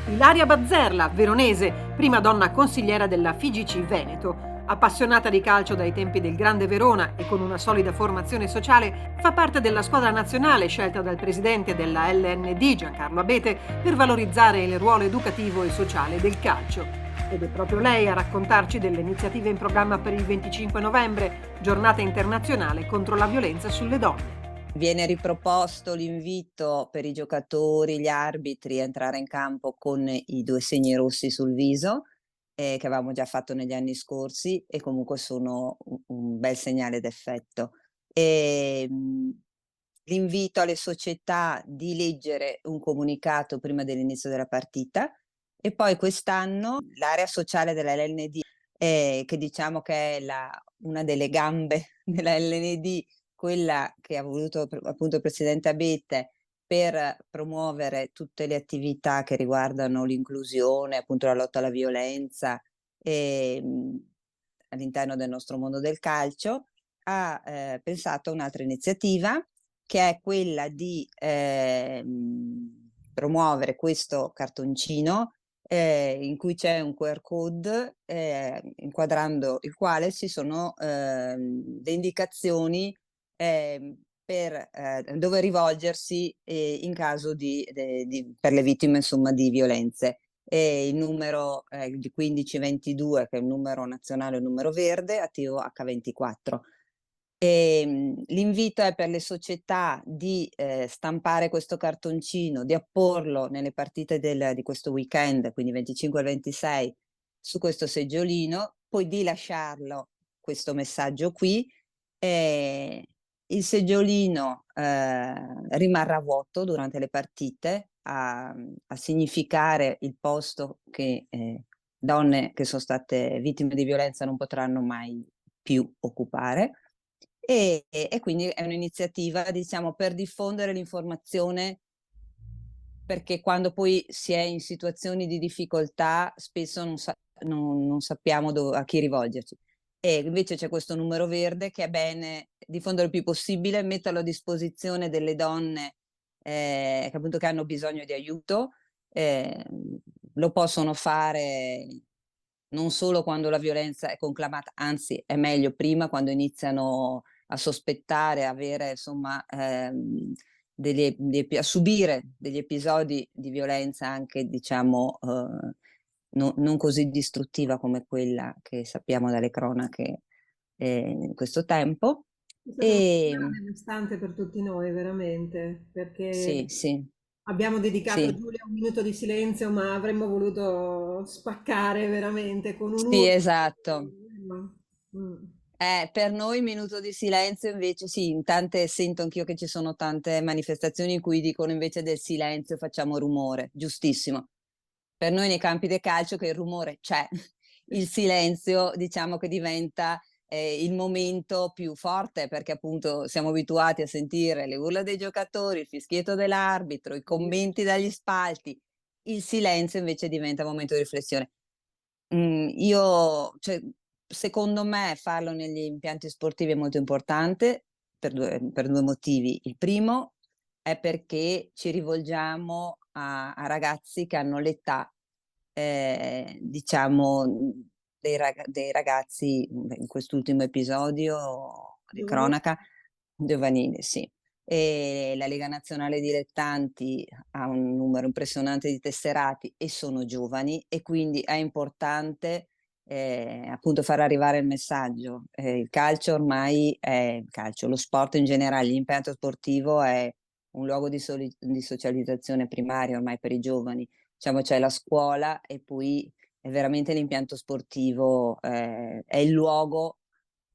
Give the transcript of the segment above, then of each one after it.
Ilaria Bazzerla, veronese, prima donna consigliera della FIGC Veneto. Appassionata di calcio dai tempi del Grande Verona e con una solida formazione sociale, fa parte della squadra nazionale scelta dal presidente della LND, Giancarlo Abete, per valorizzare il ruolo educativo e sociale del calcio. Ed è proprio lei a raccontarci delle iniziative in programma per il 25 novembre, giornata internazionale contro la violenza sulle donne. Viene riproposto l'invito per i giocatori, gli arbitri a entrare in campo con i 2 segni rossi sul viso, che avevamo già fatto negli anni scorsi e comunque sono un bel segnale d'effetto. L'invito alle società di leggere un comunicato prima dell'inizio della partita e poi quest'anno l'area sociale della LND, che diciamo che è una delle gambe della LND, quella che ha voluto appunto il presidente Abete per promuovere tutte le attività che riguardano l'inclusione, appunto la lotta alla violenza, all'interno del nostro mondo del calcio, ha pensato a un'altra iniziativa che è quella di promuovere questo cartoncino in cui c'è un QR code inquadrando il quale ci sono le indicazioni per dove rivolgersi in caso per le vittime insomma di violenze. Il numero di 1522, che è il numero nazionale, il numero verde, attivo H24. L'invito è per le società di stampare questo cartoncino, di apporlo nelle partite di questo weekend, quindi 25 e 26, su questo seggiolino, poi di lasciarlo questo messaggio qui. Il seggiolino rimarrà vuoto durante le partite a significare il posto che donne che sono state vittime di violenza non potranno mai più occupare. E quindi è un'iniziativa, diciamo, per diffondere l'informazione, perché quando poi si è in situazioni di difficoltà spesso non sappiamo a chi rivolgerci. E invece c'è questo numero verde che è bene diffondere il più possibile, metterlo a disposizione delle donne che appunto che hanno bisogno di aiuto. Eh, Lo possono fare non solo quando la violenza è conclamata, anzi è meglio prima, quando iniziano a sospettare, avere insomma a subire degli episodi di violenza anche diciamo non così distruttiva come quella che sappiamo dalle cronache in questo tempo. È stata una E settimana devastante per tutti noi, veramente, perché sì, sì, abbiamo dedicato a sì, Giulia un minuto di silenzio, ma avremmo voluto spaccare veramente con un sì, urlo. esatto. Ma- mm. Per noi minuto di silenzio invece sì, in tante sento anch'io che ci sono tante manifestazioni in cui dicono invece del silenzio facciamo rumore, giustissimo. Per noi nei campi del calcio che il rumore c'è, il silenzio diciamo che diventa il momento più forte perché appunto siamo abituati a sentire le urla dei giocatori, il fischietto dell'arbitro, i commenti dagli spalti, il silenzio invece diventa un momento di riflessione. Io cioè, secondo me farlo negli impianti sportivi è molto importante per 2 motivi. Il primo è perché ci rivolgiamo a ragazzi che hanno l'età, diciamo, dei ragazzi, in quest'ultimo episodio di Giovanile. cronaca, giovanile, sì. La Lega Nazionale Dilettanti ha un numero impressionante di tesserati e sono giovani e quindi è importante appunto far arrivare il messaggio. Il calcio ormai è il calcio, lo sport in generale, l'impianto sportivo è un luogo di socializzazione primaria ormai per i giovani. Diciamo c'è la scuola e poi è veramente l'impianto sportivo, è il luogo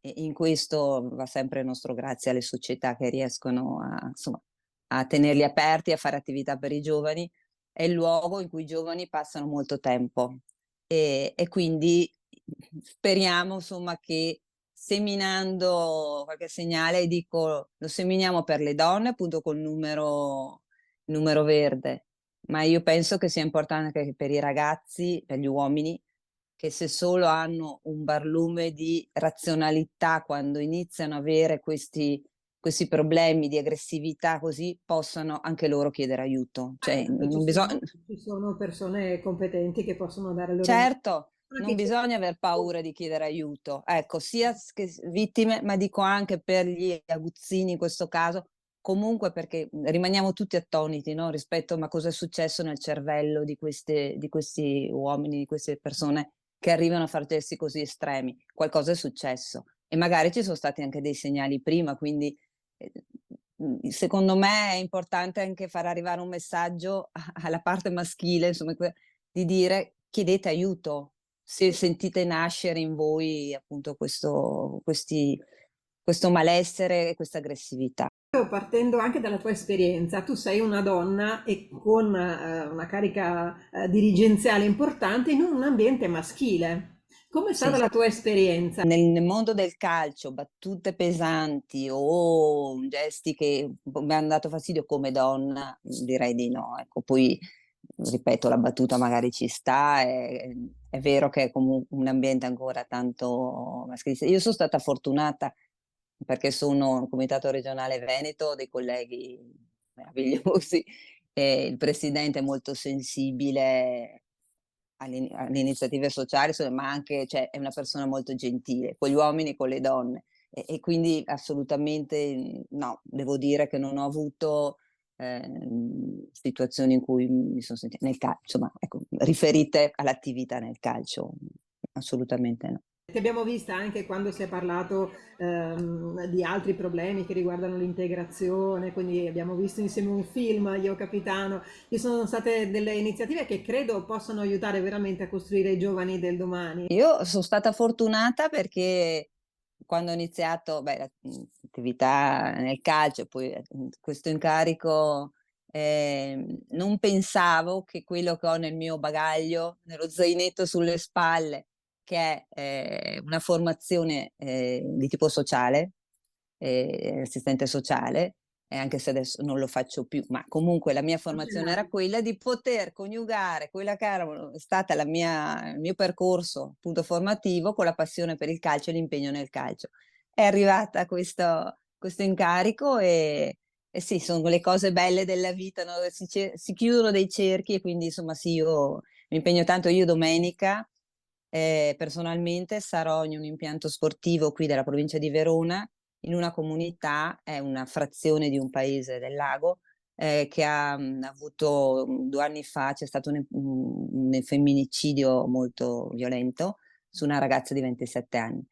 e in questo va sempre il nostro grazie alle società che riescono insomma, a tenerli aperti, a fare attività per i giovani. È il luogo in cui i giovani passano molto tempo e quindi speriamo insomma che seminando qualche segnale, dico, lo seminiamo per le donne appunto col numero verde, ma io penso che sia importante anche per i ragazzi, per gli uomini, che se solo hanno un barlume di razionalità quando iniziano a avere questi questi problemi di aggressività così, possano anche loro chiedere aiuto. Cioè, Perché non bisogna. ci sono persone competenti che possono dare loro una Certo, non anche bisogna aver paura di chiedere aiuto. Ecco, sia che vittime, ma dico anche per gli aguzzini in questo caso, comunque perché rimaniamo tutti attoniti, no, rispetto ma cosa è successo nel cervello di questi uomini, di queste persone che arrivano a far gesti così estremi. Qualcosa è successo e magari ci sono stati anche dei segnali prima, quindi secondo me è importante anche far arrivare un messaggio alla parte maschile, insomma, di dire: chiedete aiuto, se sentite nascere in voi appunto questo malessere e questa aggressività. Partendo anche dalla tua esperienza, tu sei una donna e con una carica dirigenziale importante in un ambiente maschile. Com'è stata Sì. la tua esperienza? Nel mondo del calcio, battute pesanti o gesti che mi han dato fastidio come donna, direi di no. Ecco, poi ripeto, la battuta magari ci sta, è vero che è un ambiente ancora tanto maschilista. Io son stata fortunata perché sono un comitato regionale veneto, ho dei colleghi meravigliosi e il presidente è molto sensibile alle iniziative sociali, ma anche cioè, è una persona molto gentile con gli uomini e con le donne. E quindi assolutamente no, devo dire che non ho avuto situazioni in cui mi sono sentita nel calcio, insomma, ecco, riferite all'attività nel calcio, assolutamente no. Ti abbiamo vista anche quando si è parlato di altri problemi che riguardano l'integrazione, quindi abbiamo visto insieme un film, Io Capitano. Ci sono state delle iniziative che credo possano aiutare veramente a costruire i giovani del domani. Io son stata fortunata perché quando ho iniziato, beh, l'attività nel calcio, poi, questo incarico, non pensavo che quello che ho nel mio bagaglio, nello zainetto sulle spalle, che è, una formazione, di tipo sociale, assistente sociale, e anche se adesso non lo faccio più, ma comunque la mia formazione era quella di poter coniugare quella che era stata il mio percorso appunto formativo con la passione per il calcio e l'impegno nel calcio. È arrivata questo incarico e sì, sono le cose belle della vita, no? Si chiudono dei cerchi e quindi insomma sì, io mi impegno tanto. Io domenica personalmente sarò in un impianto sportivo qui della provincia di Verona, in una comunità, è una frazione di un paese del lago, che ha avuto 2 anni fa c'è stato un femminicidio molto violento su una ragazza di 27 anni.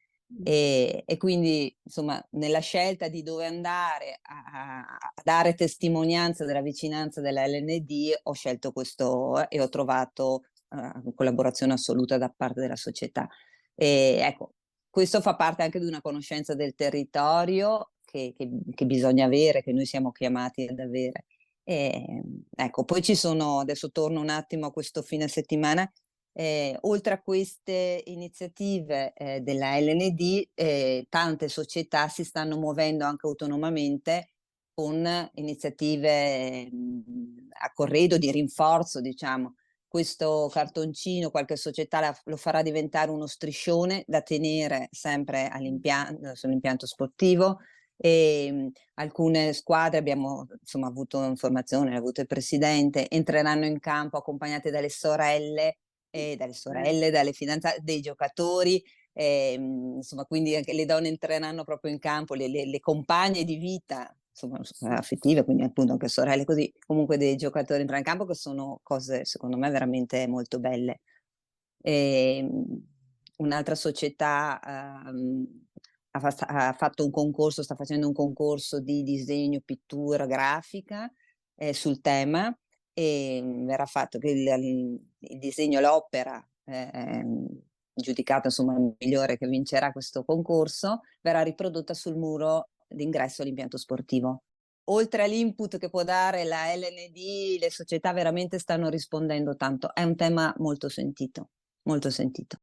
E quindi, insomma, nella scelta di dove andare a dare testimonianza della vicinanza della LND, ho scelto questo e ho trovato, collaborazione assoluta da parte della società. Ecco, questo fa parte anche di una conoscenza del territorio che bisogna avere, che noi siamo chiamati ad avere. Ecco, poi ci sono adesso torno un attimo a questo fine settimana, oltre a queste iniziative, della LND, tante società si stanno muovendo anche autonomamente con iniziative, a corredo di rinforzo, diciamo. Questo cartoncino qualche società lo farà diventare uno striscione da tenere sempre sull'impianto sportivo. Alcune squadre abbiamo insomma avuto informazione, l'ha avuto il presidente, entreranno in campo accompagnate dalle sorelle, dalle fidanzate, dei giocatori, insomma quindi anche le donne entreranno proprio in campo, le compagne di vita, insomma affettive, quindi appunto anche sorelle così, comunque dei giocatori entrano in campo che sono cose secondo me veramente molto belle. Un'altra società, ha fatto un concorso, sta facendo un concorso di disegno, pittura, grafica, sul tema, verrà fatto che il disegno, l'opera, giudicata insomma migliore che vincerà questo concorso, verrà riprodotta sul muro d'ingresso all'impianto sportivo. Oltre all'input che può dare la LND, le società veramente stanno rispondendo tanto. È un tema molto sentito, molto sentito.